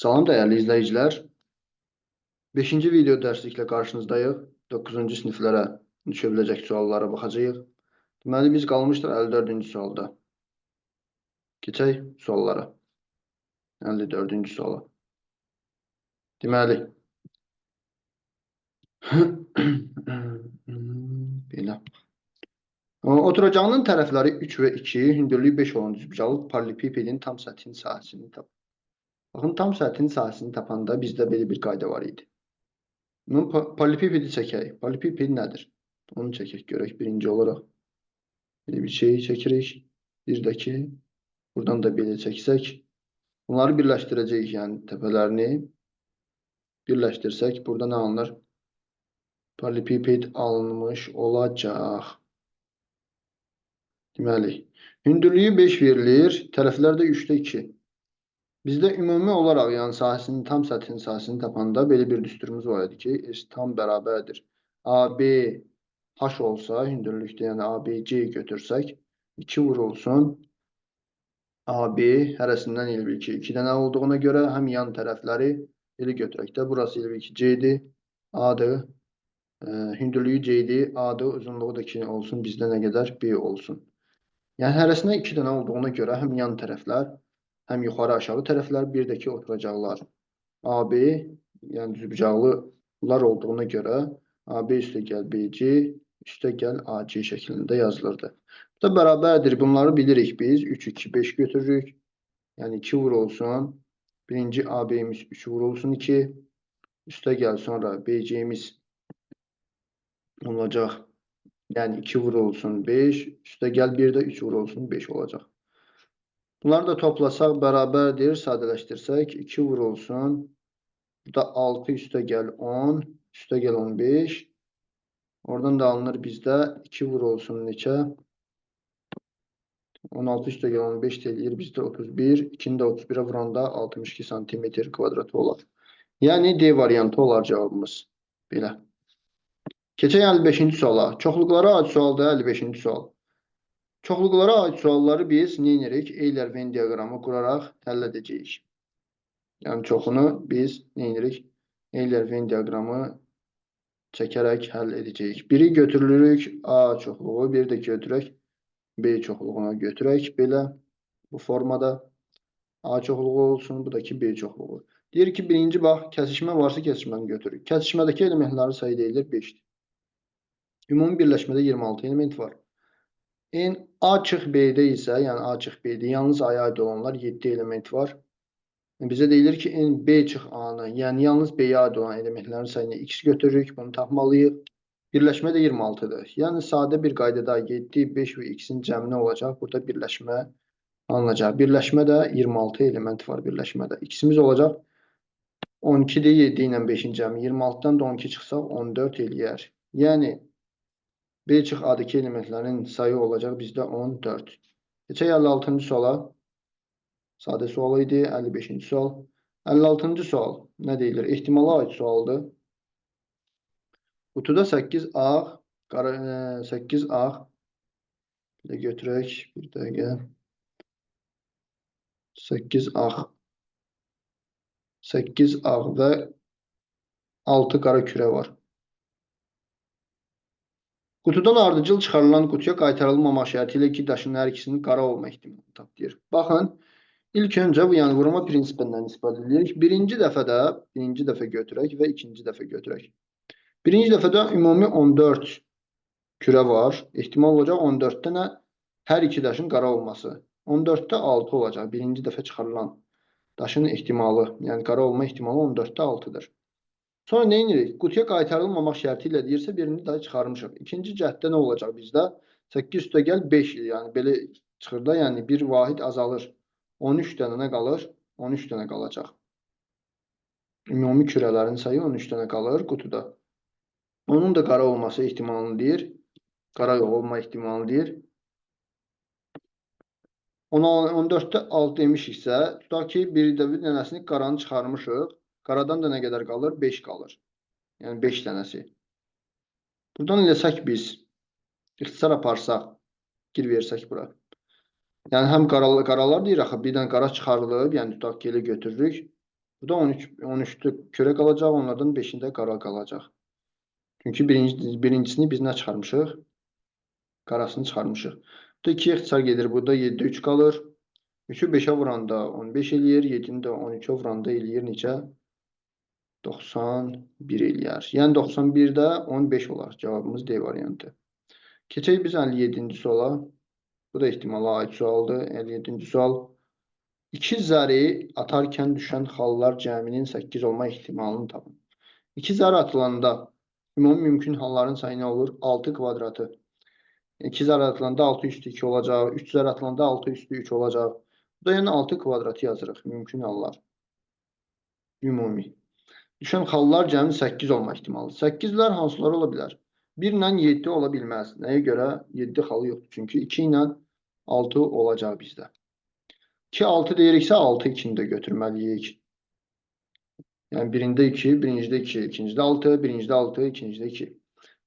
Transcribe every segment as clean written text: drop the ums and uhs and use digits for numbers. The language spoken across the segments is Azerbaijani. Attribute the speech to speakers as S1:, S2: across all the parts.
S1: Salam dəyərli izləyicilər. 5-ci video dərsliklə qarşınızdayıq. 9-cu siniflərə düşə biləcək suallara baxacağıq. Deməli, biz qalmışdır 54-cü sualda. Keçək suallara. 54-cü suala. Deməli, belə. Oturacağının tərəfləri 3 və 2, hündürlüyü 5 olan düzbucaqlı paralelipipedin tam səthinin sahəsini tap. Baxın, tam səthinin sahəsini tapanda bizdə belə bir qayda var idi. Paralelipipedi çəkək. Paralelipiped nədir? Onu çəkək, görək birinci olaraq. Belə bir şey çəkirik. Bir də ki, buradan da belə çəksək. Bunları birləşdirəcəyik, yəni təpələrini. Birləşdirsək, burada nə alınır? Paralelipiped alınmış olacaq. Deməli, hündürlüyü 5 verilir, tərəflər də 3-də 2. Bizdə ümumi olaraq, yəni sahəsinin, tam səthinin sahəsini tapanda belə bir düsturumuz var idi ki, S tam bərabərdir. AB H olsa, hündürlükdə, yəni ABC götürsək, 2 vurulsun. AB hərəsindən elə bil ki, 2 dənə olduğuna görə həm yan tərəfləri elə götürək də. Burası elə bil ki, C-dir, A-dır. Hündürlüyü C-dir, A-dır, uzunluğu da 2 olsun, bizdə nə qədər? B olsun. Yəni hərəsindən 2 dənə olduğuna görə həm yan tərəflər, həm yuxarı aşağı tərəflər, bir də ki, oturacaqlar. AB, yəni düzbucaqlılar olduğuna görə AB üstə gəl BC, üstə gəl AC şəklində yazılırdı. Bu da bərabərdir. Bunları bilirik biz. 3, 2, 5 götürürük. Yəni 2 vurulsun. Birinci AB'miz 3 vurulsun 2. Üstə gəl sonra BC'miz olacaq. Yəni 2 vurulsun 5. Üstə gəl bir də 3 vurulsun 5 olacaq. Bunları da toplasaq bərabərdir. Sadələşdirsək 2 vurulsun. Burada 6 üstə gəl 10. Üstə gəl 15. Oradan da alınır bizdə 2 vurulsun neçə? 16 üstə gəl 15 eləyir bizdə 31. 2-ni də 31-ə vuranda 62 cm kvadratı olar. Yəni D variantı olar cavabımız. Belə. Keçək 55-ci suala. Çoxluqlara aid sualda 55-ci sual. Çoxluqlara aid sualları biz nə edirik? Euler Venn diaqramı quraraq həll edəcəyik. Yəni çoxunu biz nə edirik? Euler Venn diaqramı çəkərək həll edəcəyik. Biri götürülürük A çoxluğu, bir də götürək B çoxluğuna götürək. Belə bu formada A çoxluğu olsun, bu da ki B çoxluğu. Deyir ki, birinci bax, kəsişmə varsa kəsişməni götürürük. Kəsişmədəki elementlərin sayı deyilir 5-dir. Ümumi birləşmədə 26 element var. N A çıx B-də isə, yəni A çıx B-də yalnız A-ya aid olanlar 7 element var. Bizə deyilir ki, N B çıx A-nı, yəni yalnız B-yə aid olan elementlərin sayını X götürürük, bunu tapmalıyıq. Birləşmə də 26-dır. Yəni sadə bir qaydada 7, 5 və X-in cəmi nə olacaq? Burada birləşmə alınacaq. Birləşmə də 26 element var birləşmədə. X-imiz olacaq 12-dir, 7 ilə 5-in cəmi 26-dan da 12 çıxsaq 14 eləyər. Yəni B çıx A-dakı elementlərin sayı olacaq bizdə 14. Keçək 56-cı suala. Sadə sual idi. 55-ci sual. 56-cı sual nə deyilir? Ehtimala aid sualdır. Qutuda 8 ağ, 8 ağ. Bir də götürək. Bir dəqiqə. 8 ağ. 8 ağ və 6 qara kürə var. Qutudan ardıcıl çıxarılan qutuya qaytarılmamaq şərti ilə ki, daşın hər ikisinin qara olma ehtimalını tapdıyır. Baxın, ilk öncə bu yəni vurma prinsipindən istifadə edirik. Birinci dəfə götürək və ikinci dəfə götürək. Birinci dəfədə ümumi 14 kürə var. Ehtimal olacaq 14 dənə hər iki daşın qara olması. 14-də 6 olacaq. Birinci dəfə çıxarılan daşın ehtimalı, yəni qara olma ehtimalı 14-də 6-dır. Sonra nə edirik? Qutuya qaytarılmamaq şərti ilə deyirsə, birini daha çıxarmışıq. İkinci cəhddə nə olacaq bizdə? 8 üstə gəl 5, yəni belə çıxır da, yəni bir vahid azalır. 13 dənə nə qalır? 13 dənə qalacaq. Ümumi kürələrin sayı 13 dənə qalır qutuda. Onun da qara olması ehtimalını deyir. Qara olma ehtimalını deyir. 14-də 6 demişiksə, tutaq ki, bir dənəsini qaranı çıxarmışıq. Qaradan da nə qədər qalır? 5 qalır. Yəni 5 dənəsi. Buradan eləsək biz, ixtisar aparsaq, gir versək bura. Yəni həm qaralar deyir, axı, bir dənə qara çıxarılıb, yəni tutaq ki, elə götürürük. Bu da 13'te kürə qalacaq, onlardan 5'ində qara qalacaq. Çünki birincisini biz nə çıxarmışıq? Qarasını çıxarmışıq. Bu da 2 ixtisar gedir. Burada 7'də 3 qalır. 3'ü 5'e vuranda 15 eləyir. 7'ni də 13'e vuranda eləyir neçə? 91 eləyər. Yəni 91'də 15 olar. Cavabımız D variantı. Keçək biz 57-ci suala. Bu da ehtimala aid sualdır. 57-ci sual. 2 zəri atarkən düşən xallar cəminin 8 olma ehtimalını tapın. 2 zəri atılanda ümumi mümkün halların sayı nə olur? 6 kvadratı. 2 zəri atılanda 6 üstü 2 olacaq. 3 zəri atılanda 6 üstü 3 olacaq. Bu da yəni 6 kvadratı yazırıq. Mümkün hallar. Ümumi. Düşən xallar cəmi 8 olma ehtimalı. 8'lər hansılar ola bilər? 1 ilə 7 ola bilməz. Nəyə görə? 7 xalı yoxdur. Çünki 2 ilə 6 olacaq bizdə. 2 6 deyiriksə 6 2'ni də götürməliyik. Yəni birində 2, birincidə 2, ikincidə 6, birincidə 6, ikincidə 2.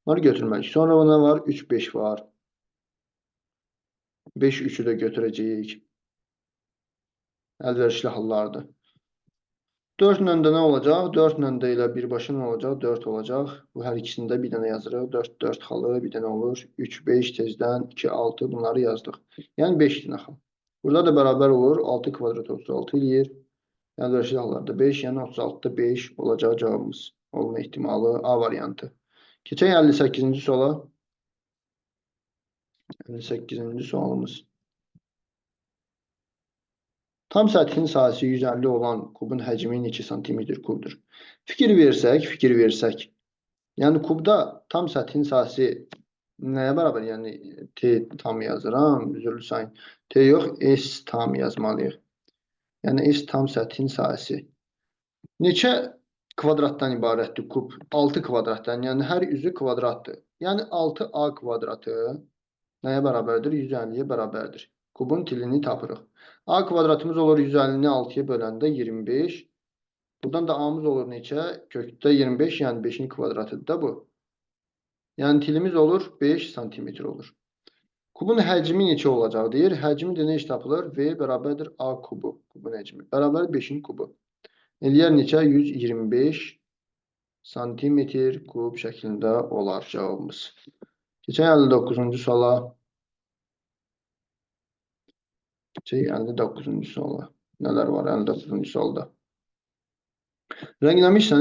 S1: Bunları götürməliyik. Sonra nə var? 3 5 var. 5 3'ü də götürəcəyik. Əlverişli hallardır. 4 ilə də nə olacaq? 4 ilə də elə birbaşa nə olacaq? 4 olacaq. Bu hər ikisində bir dənə yazırıq. 4 4 xalı bir dənə olur. 3 5 tezdən 2 6 bunları yazdıq. Yəni 5 dənə xal. Burada da bərabər olur. 6 kvadrat 36 eləyir. Əlverişli hallarda 5, yəni 36'da 5 olacaq cavabımız. Olma ehtimalı A variantı. Keçək 58-ci suala. 58-ci sualımız. Tam səthin sahəsi 150 olan kubun həcmi neçə santimetr kubdur? Fikir versək. Yəni kubda tam səthin sahəsi nəyə bərabər? Yəni T tam yazıram, üzrlü sayın. T yox, S tam yazmalıyıq. Yəni S tam səthin sahəsi. Neçə kvadratdan ibarətdir kub? 6 kvadratdan, yəni hər üzü kvadratdır. Yəni 6A kvadratı nəyə bərabərdir? 150'ye bərabərdir. Kubun tilini tapırıq. A kvadratımız olur 150'ni 6'ya böləndə 25. Buradan da A'mız olur neçə? Kökdə 25, yəni 5'in kvadratıdır da bu. Yəni tilimiz olur 5 santimetr olur. Kubun həcmi neçə olacaq deyir. Həcmi də neçə tapılır? V bərabərdir A kubu. Kubun həcmi. Bərabər 5'in kubu. Eləyər neçə? 125 santimetr kub şəklində olar cavabımız. Keçək 59-cu suala. Keçək 59-cu suala. Nələr var 59-cu sualda? Rənglənmiş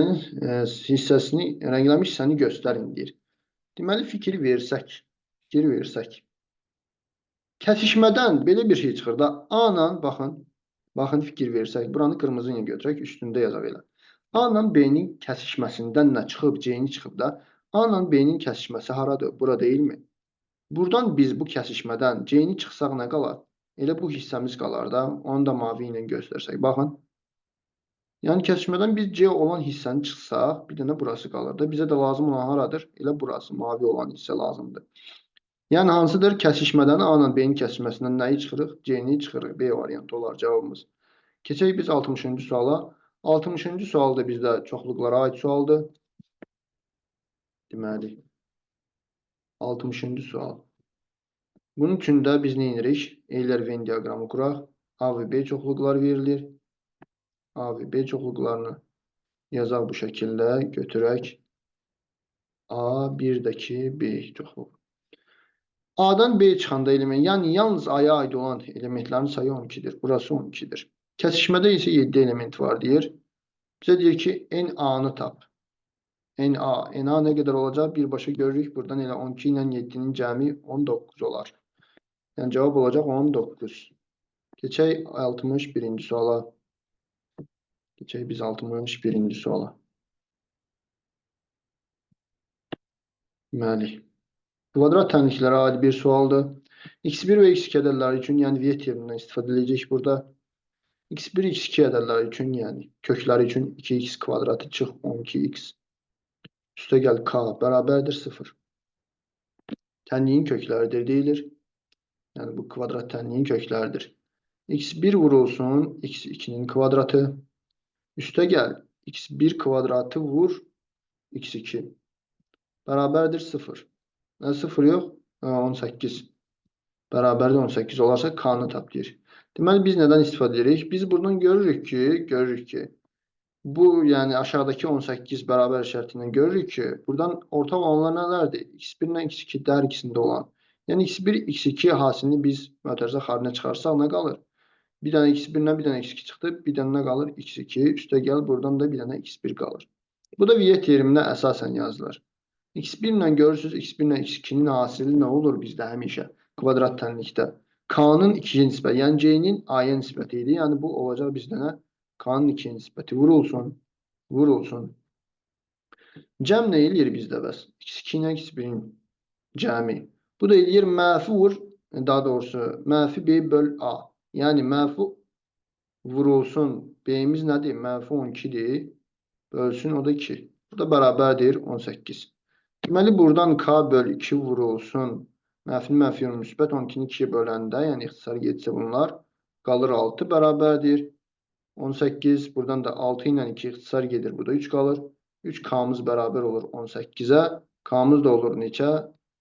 S1: hissəsini göstərin deyir. Deməli fikir versək. Kəsişmədən belə bir şey çıxır da. A ilə baxın fikir versək. Buranı qırmızı ilə götürək, üstündə yazaq elə. A ilə B-nin kəsişməsindən nə çıxıb? C-ni çıxıb da. A ilə B-nin kəsişməsi haradır? Bura deyilmi? Buradan biz bu kəsişmədən C-ni çıxsaq nə qalar? Elə bu hissəmiz qalar da. Onu da mavi ilə göstərsək. Baxın. Yəni kəsişmədən biz C olan hissəni çıxsaq, bir dənə burası qalır da. Bizə də lazım olan haradır? Elə burası, mavi olan hissə lazımdır. Yəni hansıdır? Kəsişmədən A ilə B-nin kəsişməsindən nəyi çıxırıq? C-ni çıxırıq. B variantı olar cavabımız. Keçək biz 60-cı suala. 60-cı sual da bizdə çoxluqlara aid sualdır. Deməli, 60-cı sual. Bunun üçün də biz nə edirik? Euler Venn diaqramı quraq. A və B çoxluqlar verilir. A və B çoxluqlarını yazaq bu şəkildə. Götürək. A, bir də ki, B çoxluq. A'dan B çıxanda element, yəni yalnız A'ya aid olan elementlərin sayı 12'dir. Burası 12'dir. Kəsişmədə isə 7 element var deyir. Bizə deyir ki, NA-nı tap. NA nə qədər olacaq? Birbaşa görürük. Buradan elə 12 ilə 7'nin cəmi 19 olar. Yəni cavab olacaq 19. Keçək 61-ci suala. Keçək biz 61-ci suala. Deməli, kvadrat tənliklərə aid bir sualdır. X1 və X2 ədədləri üçün, yəni V terimindən istifadə edəcək burada. X1, X2 ədədləri üçün, yəni kökləri üçün 2x kvadratı çıx 12x. Üstə gəl K bərabərdir 0. Tənliyin kökləridir deyilir. Yəni bu kvadrat tənliyin kökləridir. X1 vurulsun X2'nin kvadratı. Üstə gəl X1 kvadratı vur X2. Bərabərdir 0. 0 yox, 18. Bərabərdir 18 olarsa K-nı tap deyir. Deməli biz nədən istifadə edirik? Biz buradan görürük ki, Bu yəni aşağıdakı 18 bərabər şərtindən görürük ki, buradan ortaq olanlar nələrdir? X1 ilə X2 hər ikisində olan. Yəni X1, X2 hasilini biz mötərizə xaricinə çıxarsaq nə qalır? Bir dənə X1 ilə bir dənə X2 çıxdı. Bir dənə nə qalır? X2. Üstə gəl buradan da bir dənə X1 qalır. Bu da Viet terimində əsasən yazılır. X1 ilə görürsünüz, X1 ilə X2-nin hasili nə olur bizdə həmişə? Kvadrat tənlikdə. K-nın 2-yə nisbəti, yəni C-nin A-ya nisbəti idi. Yəni bu olacaq bizdə nə? K-nın 2-yə nisbəti. Vurulsun. Vurulsun. Cəm nə eləyir bizdə bəs? X2 ilə X1-in cəmi. Bu da eləyir mənfi vur, daha doğrusu mənfi B böl A. Yəni mənfi vurulsun. B-imiz nədir? Mənfi 12-dir. Bölsün, o da 2. Bu da bərabərdir 18. Deməli, buradan K böl 2 vurulsun. Mənfini mənfi yönü müsbət 12-ni 2-yə böləndə, yəni ixtisar getsə bunlar, qalır 6 bərabərdir 18. Buradan da 6 ilə 2 ixtisar gedir. Burada 3 qalır. 3 K'mız bərabər olur 18-ə. K'mız da olur neçə?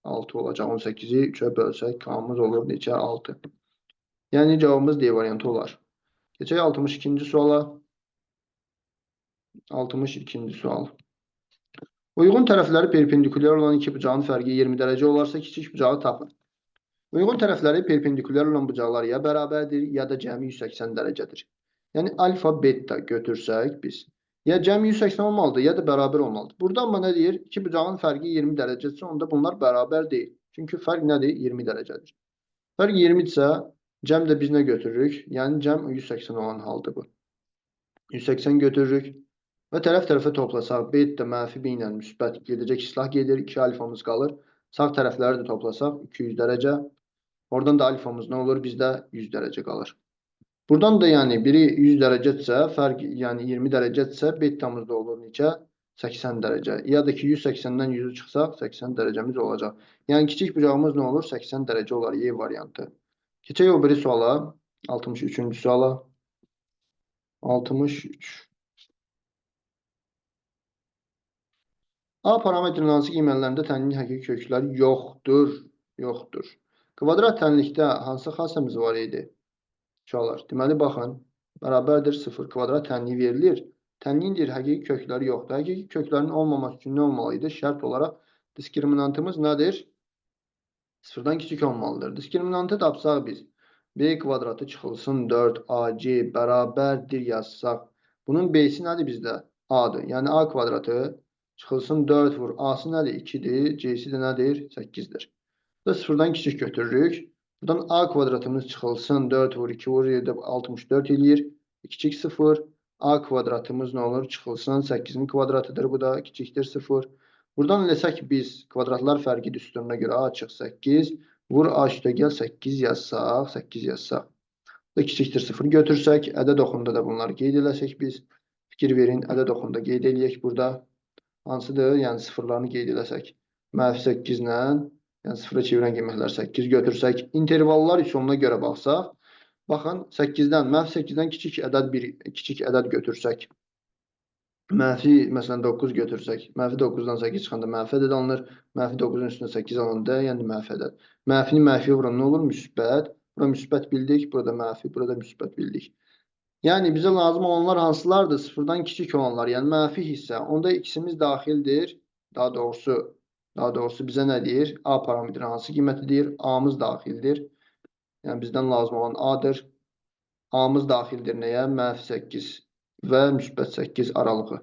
S1: 6 olacaq. 18-i 3-ə bölsək, K'mız olur neçə? 6. Yəni cavabımız D variantı olar. Keçək 62-ci suala. 62-ci sual. Uyğun tərəfləri perpendikulyar olan iki bucağın fərqi 20 dərəcə olarsa kiçik bucağı tapın. Uyğun tərəfləri perpendikulyar olan bucaqlar ya bərabərdir, ya da cəmi 180 dərəcədir. Yəni alfa, beta götürsək biz, ya cəmi 180 olmalıdır, ya da bərabər olmalıdır. Burada amma nə deyir? İki bucağın fərqi 20 dərəcədirsə, onda bunlar bərabər deyil. Çünki fərq nədir? 20 dərəcədir. Fərq 20-dirsə, cəm də biz nə götürürük? Yəni cəm 180 olan haldır bu. 180 götürürük. Və tərəf-tərəfə toplasaq, beta mənfi 1 ilə müsbət gedəcək, islah gedir, 2 alfamız qalır. Sağ tərəfləri də toplasaq 200 dərəcə. Oradan da alfamız nə olur? Bizdə 100 dərəcə qalır. Buradan da yəni biri 100 dərəcədirsə, fərq yəni 20 dərəcədirsə, betamız da olur neçə? 80 dərəcə. Ya da ki 180-dən 100-ü çıxsaq 80 dərəcəmiz olacaq. Yəni kiçik bucağımız nə olur? 80 dərəcə olar, Y variantı. Keçək o biri suala, 63-cü suala. 63. A parametrinin hansı qiymətlərində tənliyin həqiqi kökləri yoxdur? Yoxdur. Kvadrat tənlikdə hansı xassəmiz var idi? Uşaqlar, deməli baxın, bərabərdir 0 kvadrat tənliyi verilir. Tənliyin deyir, həqiqi kökləri yoxdur. Həqiqi köklərin olmaması üçün nə olmalıydı? Şərt olaraq diskriminantımız nədir? 0-dan kiçik olmalıdır. Diskriminantı tapsaq biz, B kvadratı çıxılsın 4AC bərabərdir yazsaq. Bunun B'si nədir bizdə? A'dır. Yəni A kvadratı çıxılsın 4 vur. A'sı nədir? 2-dir. C'si də nədir? 8-dir. Burada 0-dan kiçik götürürük. Buradan A kvadratımız çıxılsın 4 vur 2 vur 7 64 eləyir. Kiçik 0. A kvadratımız nə olur? Çıxılsın 8-in kvadratıdır. Bu da kiçikdir 0. Buradan eləsək biz kvadratlar fərqi düsturuna görə A çıx 8. Vur A üstə gəl 8 yazsaq. 8 yazsaq. Bu da kiçikdir 0 götürsək. Ədəd oxunda da bunları qeyd eləsək biz. Fikir verin. Ədəd oxunda qeyd eləyək burada. Hansıdır? Yəni sıfırlarını qeyd eləsək. Mənfi 8 ilə, yəni sıfıra çevirən qiymətlər 8 götürsək, intervallar üsuluna görə baxsaq, baxın 8-dən, mənfi 8-dən kiçik ədəd götürsək, mənfi məsələn 9 götürsək, mənfi 9-dan 8 çıxanda mənfi ədəd alınır, mənfi 9-un üstünə 8 alınanda, yəni mənfi ədəd. Mənfini mənfiyə vuran nə olur? Müsbət. Bura müsbət bildik, burada mənfi, burada müsbət bildik. Yəni bizə lazım olanlar hansılardır? Sıfırdan kiçik olanlar, yəni mənfi hissə. Onda x'imiz daxildir. Daha doğrusu bizə nə deyir? A parametri hansı qiyməti deyir? A'mız daxildir. Yəni bizdən lazım olan A'dır. A'mız daxildir nəyə? Mənfi 8 və müsbət 8 aralığı.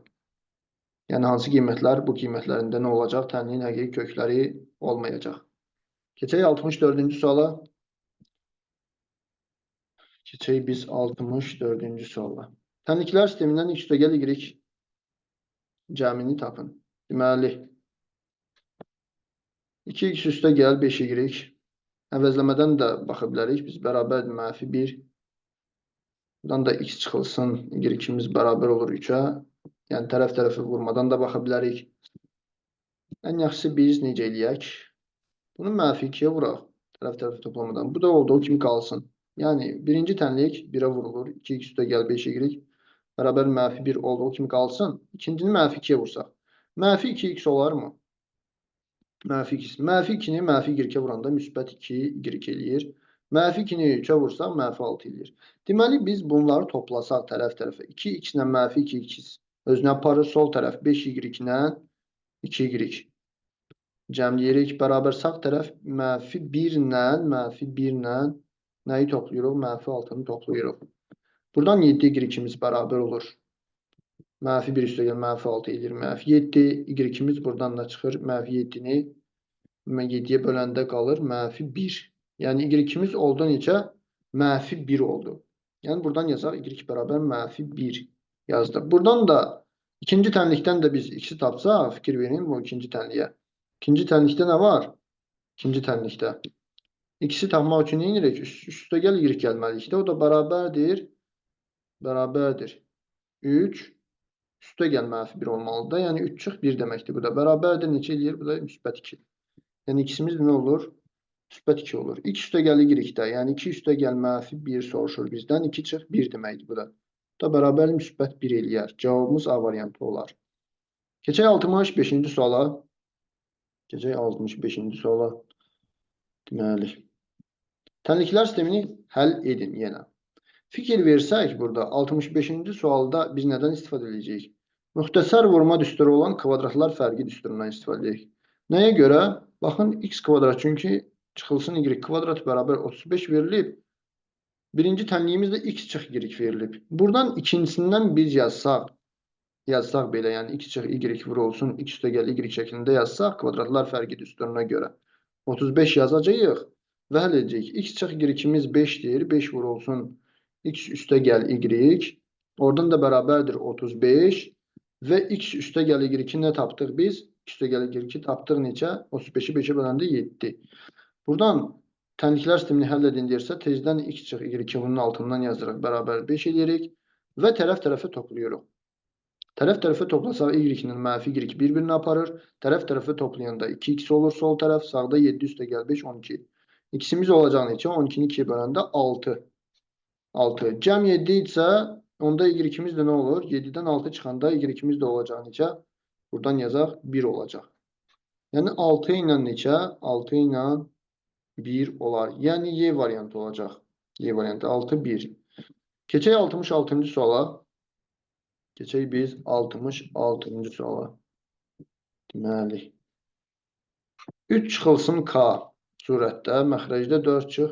S1: Yəni hansı qiymətlər? Bu qiymətlərində nə olacaq? Tənliyin həqiqi kökləri olmayacaq. Keçək 64-cü suala. Keçək biz 64-cü suala. Tənliklər sistemindən x üstəgəl y cəmini tapın. Deməli, 2x üstəgəl 5y əvəzləmədən də baxa bilərik. Biz bərabərdir mənfi 1. Buradan da x çıxılsın. Y2'miz bərabər olur 3-ə. Yəni tərəf-tərəfə vurmadan da baxa bilərik. Ən yaxşısı biz necə eləyək? Bunu mənfi 2-yə vuraq. Tərəf-tərəfə toplamadan. Bu da olduğu kimi qalsın. Yəni birinci tənlik 1-ə vurulur. 2x üstəgəl 5y bərabər mənfi 1 olduğu kimi qalsın. İkincini mənfi 2-yə vursaq. Mənfi 2x olarmı? Mənfi 2. Mənfi 2-ni mənfi y-ə vuranda müsbət 2y eləyir. Mənfi 2-ni 3-ə vursaq mənfi 6 eləyir. Deməli biz bunları toplasaq tərəf-tərəfə. 2x ilə mənfi 2x özünə aparır. Sol tərəf 5y ilə 2y. Cəmləyirik. Bərabər sağ tərəf -1 ilə nəyi toplayırıq? -6-nı toplayırıq. Buradan 7y-imiz bərabər olur. -1 üstə gəl -6 edir. -7. Y-imiz buradan da çıxır. -7-ni 7-yə böləndə qalır -1. Yəni y-imiz oldu necə? -1 oldu. Yəni buradan yazaq y bərabər -1 yazdıq. Buradan da ikinci tənlikdən də biz x-i tapsaq, fikir verin bu ikinci tənliyə. İkinci tənlikdə nə var? İkinci tənlikdə x-i tapmaq üçün nə edirik? Üstə gəl y gəlməlikdə. O da bərabərdir 3 üstə gəl -1 olmalıdır. Yəni 3 çıx 1 deməkdir. Bu da bərabərdir. Neçə eləyir? Bu da -2. Yəni x-imiz nə olur? -2 olur. X üstə gəl y-də. Yəni 2 üstə gəl -1 soruşur bizdən. 2 çıx 1 deməkdir bu da. Bu da bərabər -1 eləyər. Cavabımız A variantı olar. Keçək 65-ci suala. Deməli. Tənliklər sistemini həll edin yenə. Fikir versək burada 65-ci sualda biz nədən istifadə edəcəyik? Müxtəsər vurma düsturu olan kvadratlar fərqi düsturundan istifadə edəcəyik. Nəyə görə? Baxın x kvadrat çünki çıxılsın y kvadrat bərabər 35 verilib. Birinci tənliyimizdə x çıx y verilib. Buradan ikincisindən biz yazsaq belə, yəni x çıx y vur olsun, x üstə gəl y şəklində yazsaq kvadratlar fərqi düsturuna görə 35 yazacağıq və həll edəcəyik. X çıx y-imiz 5-dir. 5 vur olsun x üstə gəl y. Oradan da bərabərdir 35 və x üstə gəl y-ni nə tapdıq biz? X üstə gəl y tapdıq neçə? 35-i 5-ə böləndə 7. Buradan tənliklər sistemini həll edin deyirsə, tezdən x çıx y bunun altından yazırıq, bərabər 5 edirik və tərəf-tərəfə toplayırıq. Tərəf-tərəfə toplasaq y-nin -y bir-birini aparır. Tərəf-tərəfə toplayanda 2x olur sol tərəf, sağda 7 üstə gəl 5, 12. X-imiz olacaq neçə? 12-ni 2-yə böləndə 6. 6. Cəm 7 isə onda y-imiz də nə olur? 7-dən 6 çıxanda y-imiz də olacaq neçə? Buradan yazaq 1 olacaq. Yəni 6 ilə neçə? 6 ilə 1 olar. Yəni Y variantı olacaq. Y variantı 6, 1. Keçək 66-cı suala. Keçək biz 66-cı suala. Deməli. 3 çıxılsın K surətdə, məxrəcdə 4 çıx,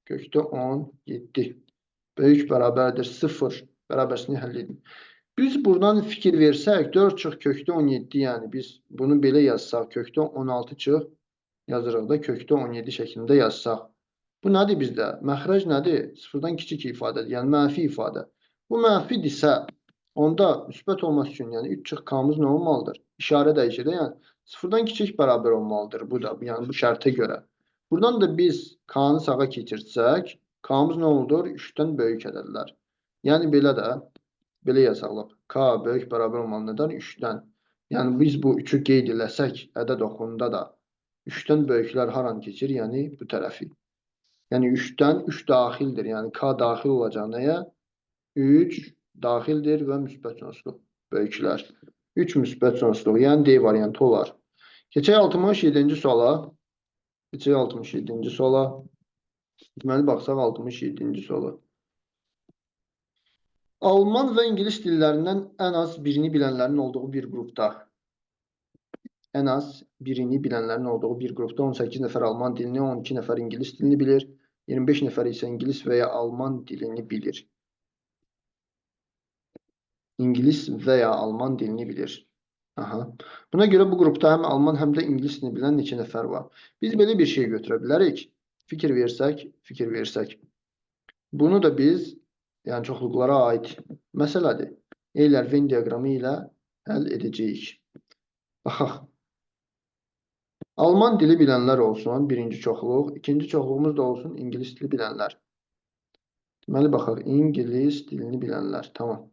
S1: kökdə 17. Böyük bərabərdir 0. Bərabərsini həll edin. Biz buradan fikir versək, 4 çıx kökdə 17, yəni biz bunu belə yazsaq, kökdə 16 çıx, yazırıq da kökdə 17 şəklində yazsaq. Bu nədir bizdə? Məxrəc nədir? Sıfırdan kiçik ifadədir, yəni mənfi ifadə. Bu mənfidirsə, onda müsbət olması üçün, yəni 3 çıx K-mız nə olmalıdır? İşarə dəyişir, yəni sıfırdan kiçik bərabər olmalıdır bu da, yəni bu şərtə görə. Buradan da biz K-nı sağa keçirsək, K-mız nə olur? 3-dən böyük ədədlər. Yəni belə də, belə yazaq. K böyük bərabər olmalı nədən? 3-dən. Yəni biz bu 3-ü qeyd eləsək, ədəd oxununda da 3-dən böyüklər haran keçir? Yəni bu tərəfi. Yəni 3-dən 3 daxildir. Yəni K daxil olacaq nəyə? 3 daxildir və müsbət sonsuzluq böyüklər. 3 müsbət sonsuzluq, yəni D variantı olar. Keçək 67-ci suala. Deməli, baxsaq 67-ci suala. Alman və ingilis dillərindən ən az birini bilənlərin olduğu bir qrupda. Ən az birini bilənlərin olduğu bir qrupda 18 nəfər Alman dilini, 12 nəfər ingilis dilini bilir. 25 nəfər isə ingilis və ya Alman dilini bilir. İngilis və ya Alman dilini bilir. Buna görə bu qrupda həm Alman, həm də ingilis dilini bilən neçə nəfər var? Biz belə bir şey götürə bilərik. Fikir versək. Bunu da biz, yəni çoxluqlara aid məsələdir. Eylər Venn diaqramı ilə həll edəcəyik. Baxaq. Alman dili bilənlər olsun, birinci çoxluq. İkinci çoxluğumuz da olsun, ingilis dili bilənlər. Deməli, baxaq, ingilis dilini bilənlər. Tamam.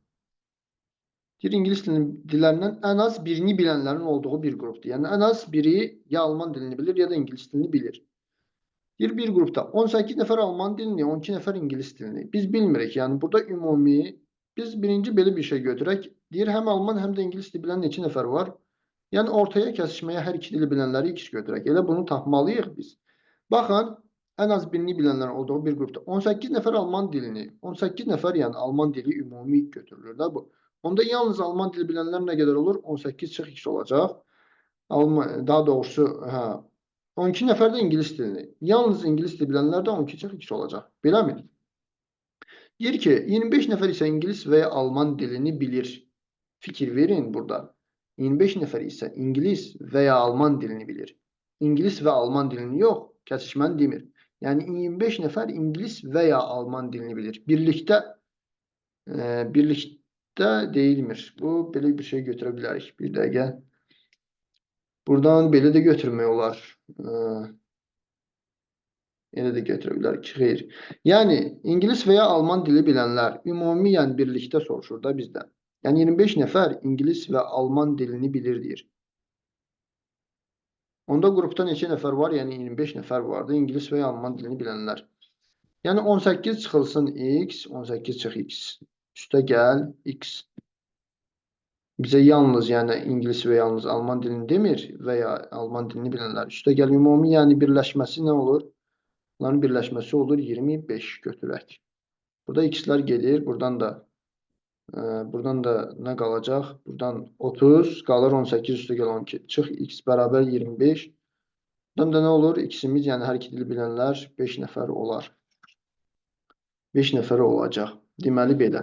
S1: İngilis dillərindən ən az birini bilənlərin olduğu bir qrupdur. Yəni, ən az biri ya Alman dilini bilir, ya da ingilis dilini bilir. Bir qrupda 18 nəfər Alman dilini, 12 nəfər ingilis dilini. Biz bilmirik. Yəni, burada ümumi, biz birinci belə bir şey götürək. Deyir, həm Alman, həm də ingilis dili bilən neçə nəfər var? Yəni, ortaya kəsişməyə hər iki dili bilənləri x götürək. Elə bunu tapmalıyıq biz. Baxın, ən az birini bilənlərin olduğu bir qrupda 18 nəfər Alman dilini, 18 nəfər yəni Alman dili ümumi götürülür də bu. Onda yalnız Alman dili bilənlər nə qədər olur? 18 çıx x olacaq. Daha doğrusu, 12 nəfər də ingilis dilini. Yalnız ingilis dili bilənlər də 12 çıx x olacaq. Beləmi? Deyir ki, 25 nəfər isə ingilis və ya Alman dilini bilir. Fikir verin burada. 25 nəfər isə ingilis və ya Alman dilini bilir. İngilis və Alman dilini yox, kəsişməni demir. Yəni 25 nəfər ingilis və ya Alman dilini bilir. Birlikdə deyilmir. Bu, belə bir şey götürə bilərik. Bir dəqiqə. Buradan belə də götürmək olar. Elə də götürə bilərik. Xeyr. Yəni, ingilis və ya Alman dili bilənlər ümumiyyən birlikdə soruşur da bizdən. Yəni 25 nəfər ingilis və Alman dilini bilir deyir. Onda qrupda neçə nəfər var? Yəni 25 nəfər vardı ingilis və ya Alman dilini bilənlər. Yəni 18 çıxılsın x, 18 çıx x. Üstə gəl x. Bizə yalnız, yəni ingilis və yalnız Alman dilini demir və ya Alman dilini bilənlər. Üstə gəl ümumi, yəni birləşməsi nə olur? Bunların birləşməsi olur 25 götürək. Burada x'lər gedir. Buradan da nə qalacaq? Buradan 30 qalır 18 üstə gəl 12. Çıx x bərabər 25. Buradan da nə olur? X'imiz, yəni hər iki dili bilənlər 5 nəfər olar. 5 nəfər olacaq. Deməli belə.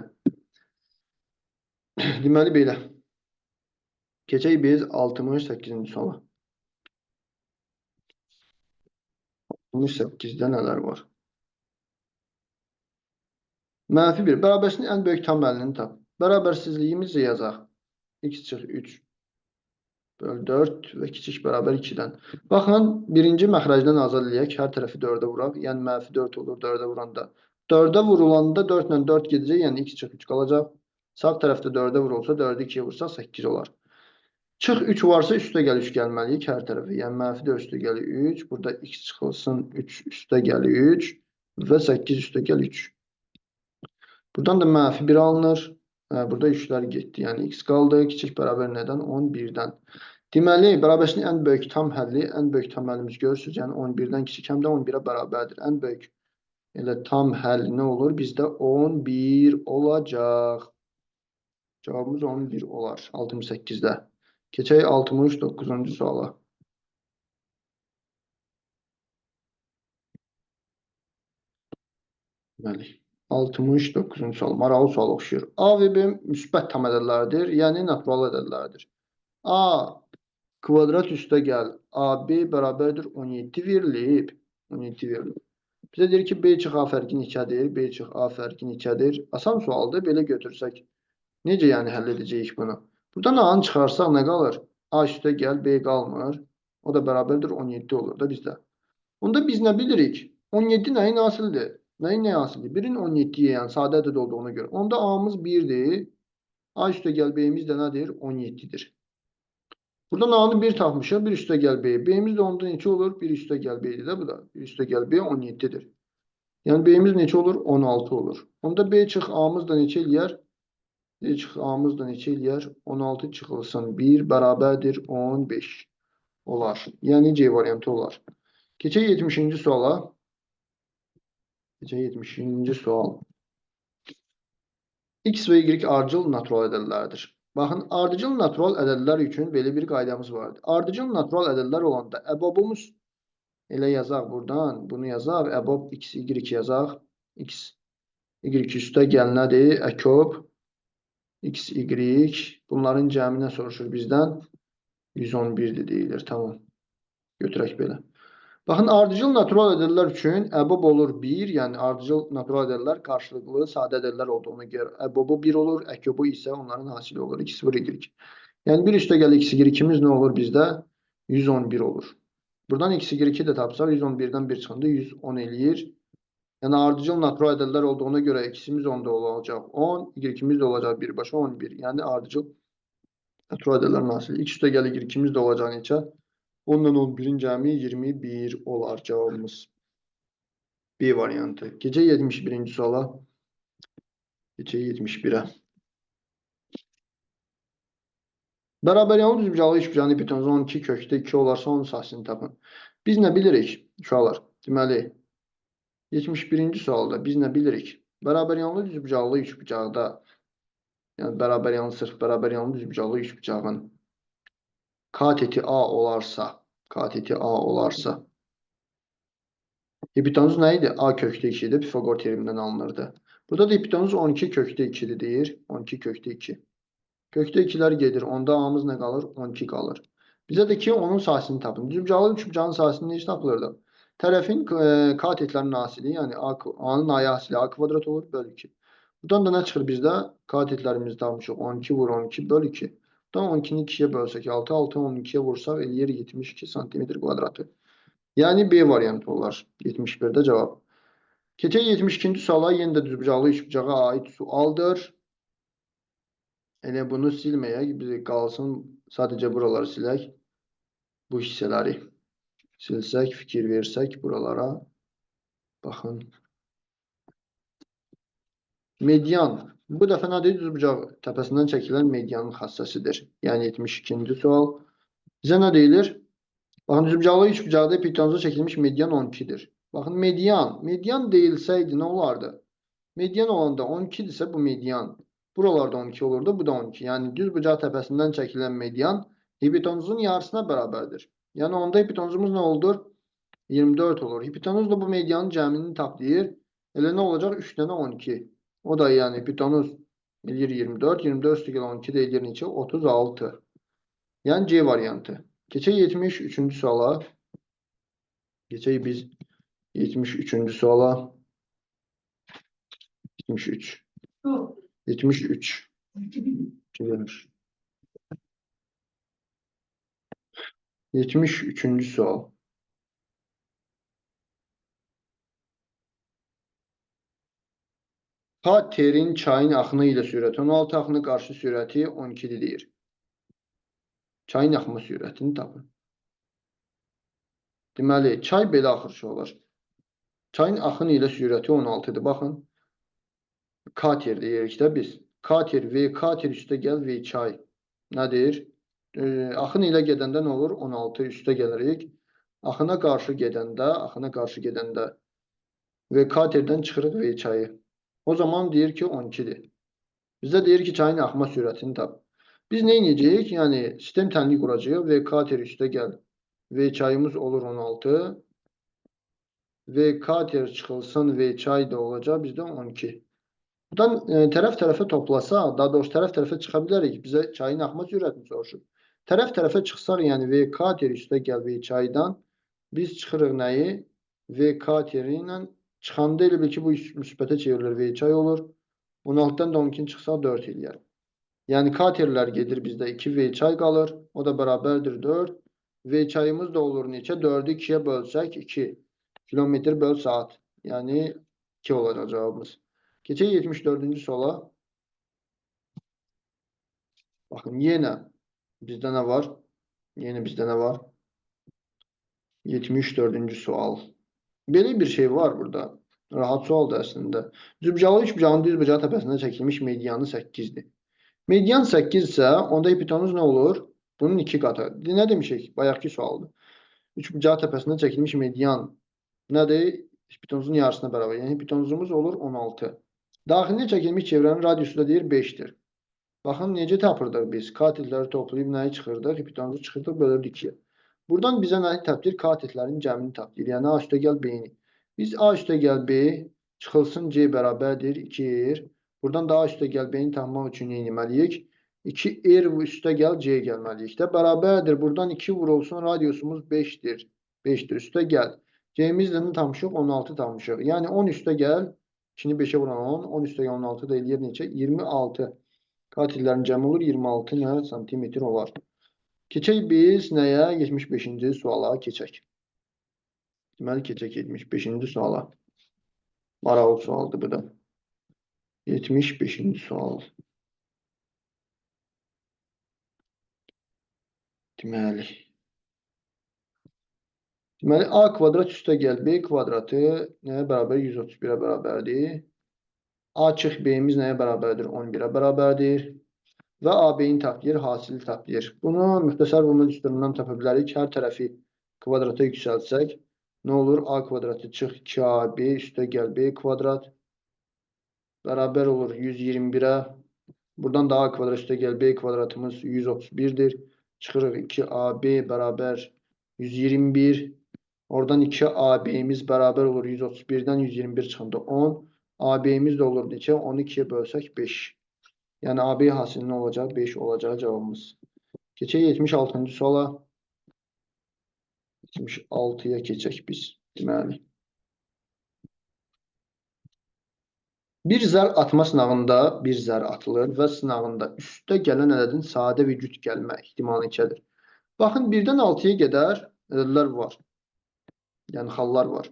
S1: Deməli belə. Keçək biz 68-ci suala. 68-də nələr var? Mənfi 1. Bərabərsinin ən böyük tam həlini tap. Bərabərsizliyimizi yazaq. X çıx 3 böl 4 və kiçik bərabər 2-dən. Baxın, birinci məxrəcdən azad eləyək. Hər tərəfi 4-ə vuraq. Yəni, mənfi 4 olur 4-ə vuranda. 4-ə vurulanda 4 ilə 4 gedəcək. Yəni, x çıx 3 qalacaq. Sağ tərəfdə 4-ə vurulsa 4-ü 2-yə vursaq 8 olar. Çıx 3 varsa üstə gəl 3 gəlməliyik hər tərəfi. Yəni, mənfi 4 üstə gəli 3. Burada x çıxılsın 3 üstə gəli 3 və 8 üstə gəl 3. Buradan da mənfi 1 alınır. Burada 3'lər getdi. Yəni, x qaldı. Kiçik bərabər nədən? 11-dən. Deməli, bərabərsinin ən böyük tam həlli, ən böyük tam həllimiz görürsünüz. Yəni, 11-dən kiçik həm də 11-ə bərabərdir. Ən böyük elə tam həll nə olur? Bizdə 11 olacaq. Cavabımız 11 olar 68-də. Keçək 69-cu suala. Deməli, 69-cu sual. Maraqlı sual oxşuyur. A və B müsbət tam ədədlərdir, yəni natural ədədlərdir. A kvadrat üstə gəl AB bərabərdir 17 verilib. 17 verilib. Bizə deyir ki, B çıx A fərqi neçədir? B çıx A fərqi neçədir? Asan sualdır. Belə götürsək. Necə yəni həll edəcəyik bunu? Buradan A-nı çıxarsaq nə qalır? A üstə gəl, B qalmır. O da bərabərdir 17 olur da bizdə. Onda biz nə bilirik? 17 nəyin asilidir? Nəyin nəyə asilidir? 1-in 17-yə, yəni sadə ədəd olduğuna görə. Onda A-mız 1-dir. A üstə gəl, B-miz də nədir? 17-dir. Buradan A-nı 1 tapmışıq. 1 üstə gəl B. B-miz də onda neçə olur? 1 üstə gəl B-dir də bu da. 1 üstə gəl B 17-dir. Yəni B-miz neçə olur? 16 olur. Onda B çıx A-mız da neçə eləyər? B çıx A-mız da neçə eləyər? 16 çıxılsın 1 bərabərdir 15 olar. Yəni C variantı olar. Keçək 70-ci suala. Keçək 70-ci sual. X və Y ardıcıl natural ədədlərdir. Baxın, ardıcıl natural ədədlər üçün belə bir qaydamız vardır. Ardıcıl natural ədədlər olanda əbobumuz elə yazaq buradan, bunu yazaq, əbob x, y yazaq. X, y üstə gəl nədir? Əkob, x, y. Bunların cəmi nə soruşur bizdən? 111-dir deyilir. Tamam. Götürək belə. Baxın, ardıcıl natural ədədlər üçün əbob olur 1, yəni ardıcıl natural ədədlər qarşılıqlı sadə ədədlər olduğuna görə əbobu 1 olur, əkobu isə onların hasili olur 2, 0, y. Yəni 1 üstə gəl x, y-imiz nə olur bizdə? 111 olur. Buradan x, y-i də tapsaq 111-dən 1 çıxanda 110 eləyir. Yəni ardıcıl natural ədədlər olduğuna görə x-imiz 10-da olacaq 10, y-imiz də olacaq birbaşa 11. Yəni ardıcıl natural ədədlərin hasili. X üstə gəl y-imiz də olacaq neçə? 10 ilə 11-in cəmi 21 olar cavabımız. B variantı. Keçək 71-ci suala. Keçək 71-ə. Bərabər yanlı düzbucaqlı üçbucağın hipotenuzu 12 kökdə 2 olarsa onun sahəsini tapın. Biz nə bilirik? Uşaqlar. Deməli, 71-ci sualda biz nə bilirik? Bərabər yanlı düzbucaqlı üçbucaqda Yəni bərabər yanlı, sırf bərabər yanlı düzbucaqlı üçbucağın kateti A olarsa, hipotenuz nə idi? A kökdə 2 idi, Pifaqor terimindən alınırdı. Burada da hipotenuz 12 kökdə 2-dir deyir. 12 kökdə 2. Kökdə 2'lər gedir. Onda A'mız nə qalır? 12 qalır. Bizə də ki, onun sahəsini tapın. Düzbucaqlı üçbucağın sahəsini necə tapılırdı? Tərəfin katetlərin hasili, yəni A'nın A'ya hasili A kvadrat olur, bölü 2. Buradan da nə çıxır bizdə? Katetlərimizi tapmışıq. 12 vur 12 bölü 2. Buradan 12'ni 2'ye bölsək 6, 6'ı 12'ye vursak eləyir 72 santimetr kvadratı. Yəni B variantı olar. 71'də cavab. Keçək 72-ci suala, yenə də düzbucaqlı üçbucağa aid sualdır. Elə bunu silməyək, biz qalsın, sadəcə buraları silək. Bu hissələri silsək, fikir versək buralara. Baxın. Median. Bu dəfə nədir? Düzbucaq təpəsindən çəkilən medianın xassəsidir. Yəni 72-ci sual. Bizə nə deyilir? Baxın, düzbucaqlı üçbucaqda hipotenuza çəkilmiş median 12'dir. Baxın, median deyilsəydi nə olardı? Median olanda 12'dirsə bu median. Buralarda 12 olurdu, bu da 12. Yəni düzbucaq təpəsindən çəkilən median hipotenuzun yarısına bərabərdir. Yəni onda hipotenuzumuz nə oldur? 24 olur. Hipotenuz da bu medianın cəmini taplayır. Elə nə olacaq? 3 dənə 12. O da yəni hipotenuz eləyir 24. 24 üstü gəl 12 də eləyir neçə? 36. Yəni C variantı. Keçək 73-cü suala. Keçək biz 73-cü suala. 73. 73. Gelmiş. 73-cü sual. Katerin çayın axını ilə sürəti 16, axını qarşı sürəti 12'dir deyir. Çayın axma sürətini tapın. Deməli, çay belə axır olur. Çayın axını ilə sürəti 16'dır. Baxın. Kater deyirik də biz. Kater V, kater üstə gəl V çay. Nədir? Axın ilə gedəndə nə olur? 16 üstə gəlirik. Axına qarşı gedəndə və katerdən çıxırıq V çayı. O zaman deyir ki 12'dir. Bizdə deyir ki çayın axma sürətini tap. Biz nə edəcəyik? Yəni sistem tənliyi quracağıq. V kater üstə gəl. V çayımız olur 16. V kater çıxılsın V çay da olacaq bizdə 12. Buradan tərəf-tərəfə toplasa, daha doğrusu tərəf-tərəfə çıxa bilərik. Bizə çayın axma sürətini soruşur. Tərəf-tərəfə çıxsaq, yəni V kater üstə gəl V çaydan biz çıxırıq nəyi? V kateri ilə çıxanda elə bil ki bu müsbətə çevrilir V çay olur. 16'dan da 12'ni çıxsa 4 eləyər. Yəni katerlər gedir bizdə 2 V çay qalır. O da bərabərdir 4. V çayımız da olur neçə? 4'ü 2'ye bölsək 2 kilometr böl saat. Yəni 2 olacaq cavabımız. Keçək 74-cü suala. Baxın, yenə bizdə nə var? 74-cü sual. Belə bir şey var burada. Rahat sualdır əslində. Düzbucaqlı üçbucağın düzbucağı təpəsində çəkilmiş medianı 8'dir. Median 8 isə onda hipotenuz nə olur? Bunun 2 qatı. Nə demişik? Bayaqki sualdır. Üçbucağı təpəsində çəkilmiş median nədir? Hipotenuzun yarısına bərabər. Yəni hipotenuzumuz olur 16. Daxilində çəkilmiş çevrənin radiusu da deyir 5'dir. Baxın necə tapırdıq biz? Katetləri toplayıb nəyi çıxırdıq? Hipotenuzu çıxırdıq, bölürdük 2'yə. Buradan bizə nəyi tapdır? Katetlərin cəmini tapdır. Yəni A üstə gəl B-ni. Biz A üstə gəl B çıxılsın C bərabərdir 2R. Buradan da A üstə gəl B-ni tapmaq üçün nə etməliyik? 2R üstə gəl C gəlməliyik də. Bərabərdir. Buradan 2 vurulsun radiusumuz 5'dir. 5'dir. Üstə gəl. C'mizlə nə tapmışıq? 16 tapmışıq. Yəni 10 üstə gəl. 2'ni 5'e vuran 10. 10 üstə gəl 16 da eləyir neçə? 26. Katillərin cəmi olur 26 santimetr olar. Keçək biz nəyə? 75-ci suala keçək. Deməli keçək 75-ci suala. Maraqlı sualdır bu da. 75-ci sual. Deməli A kvadrat üstə gəl B kvadratı nəyə bərabər? 131'ə bərabərdir. A çıx B'miz nəyə bərabərdir? 11'ə bərabərdir. Və AB-ni taplayır, hasili taplayır. Bunu müxtəsər vurma düsturundan tapa bilərik. Hər tərəfi kvadrata yüksəltsək nə olur? A kvadratı çıx 2AB üstə gəl B kvadrat bərabər olur 121'ə. Buradan da a kvadrat üstə gəl b kvadratımız 131'dir. Çıxırıq 2ab bərabər 121. Oradan 2ab'miz bərabər olur 131'dən 121 çıxanda 10. ab'miz də olur neçə? 12'ye bölsək 5. Yəni ab hasili nə olacaq? 5 olacaq cavabımız. Keçək 76-cı suala. 76'ya keçək biz. Deməli. Bir zər atma sınavında bir zər atılır və sınavında üstə gələn ədədin sadə və cüt gəlmə ehtimalı neçədir? Baxın, 1-dən 6'ya qədər ədədlər var. Yəni xallar var.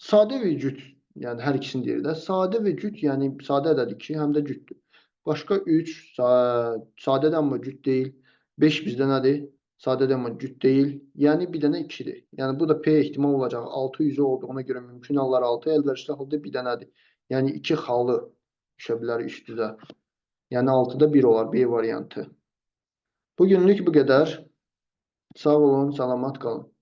S1: Sadə və cüt, yəni hər ikisini deyir də. Sadə və cüt, yəni sadə ədəd 2, həm də cütdür. Başqa 3, sadədir amma cüt deyil. 5 bizdə nədir? Sadədir amma cüt deyil. Yəni bir dənə 2'dir. Yəni bu da P ehtimal olacaq. 6 yüzü olduğuna görə mümkün hallar 6, əlverişli halda bir dənədir. Yəni 2 xalı düşə bilər üstüdə. Yəni 6'da 1 olar B variantı. Bugünlük bu qədər. Sağ olun, salamat qalın.